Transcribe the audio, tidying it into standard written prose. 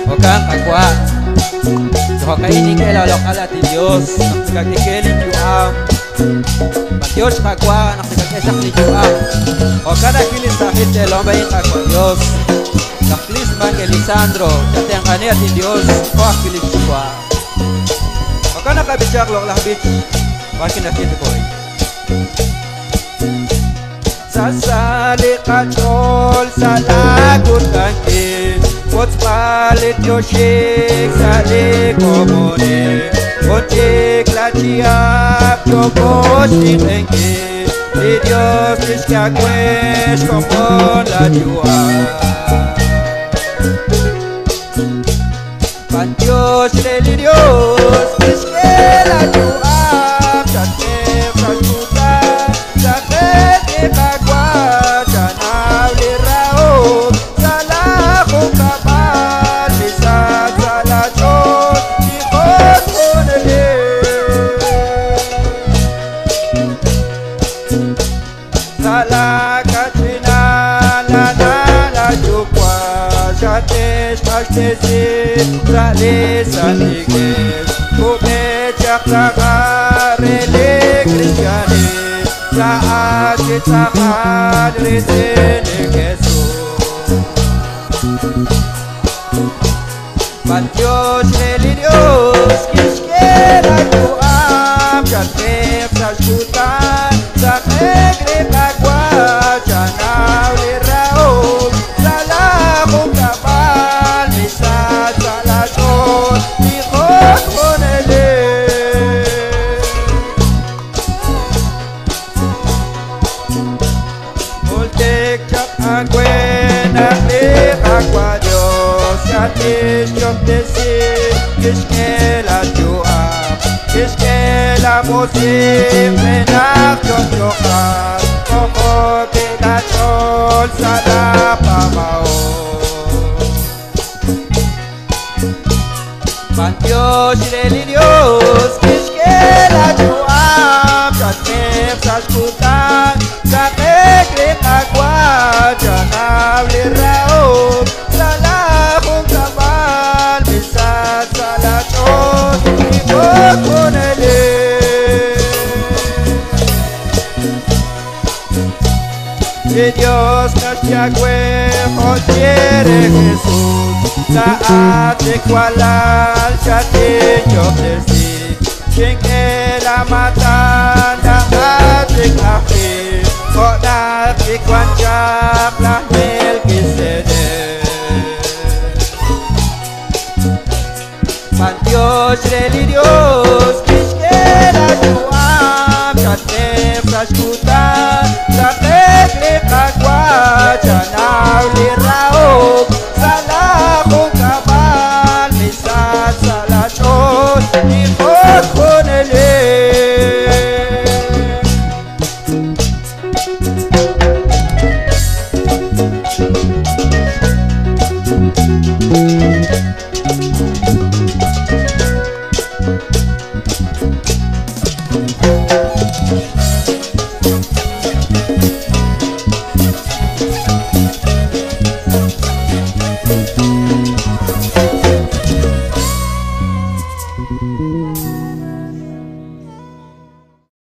O kang kakwa Yo kainin kay lalok alati Diyos Nakagkikiling yu am Diyos kakwa Nakagkisak ni yu am O kanakilis sakit kay lombayin kakwa Diyos Naklis man kay Lisandro Dati ang kaniyat ni Diyos O akilis kakwa O kanakabitsak lok lakbit Wakinakit ko Sasali kachol sa lagot kangkin What's palit yo shake sali komone Otik la chiap yo bosti rengi Di Dios disca quest como la jua Pan Dios le Dios disque la jua Chante frajuta Chante de bagua Chanau li rao Salah kong Sali saligis Kumejak nakarelig Kristianis Saat kita kadrisinig Jesus Pan Dios le Dios Kiskera yuam Jatip sa syutan Sa kegrip agwa Janaw li raom Salah kong kapal Misal salah son Ikot ko nele Multik chak agwen Aklik agwa Dios Yatis yok desin Kiskela juam Kiskela musim Menak yok yokan Koko pinatol Sada pamao Pan Dios le Dios Kiskela juam Jatip sa skutan Sa kegrip agwa Janaw li raom Salah kong kapal Bisat salah ton Ikot ko nele Si Dios nos llagüe O quiere Jesús Saat ikwalal Siyatin yok desi Sing elamatan Nakatik akhir Kok nakikwan jak Lah Melkisedek Pan Dios le Dios Kiskela juam Jatip sa skutan Sa kegrip agwa Janaw li raom Salah kong kapal Misal salah son Ikot ko nele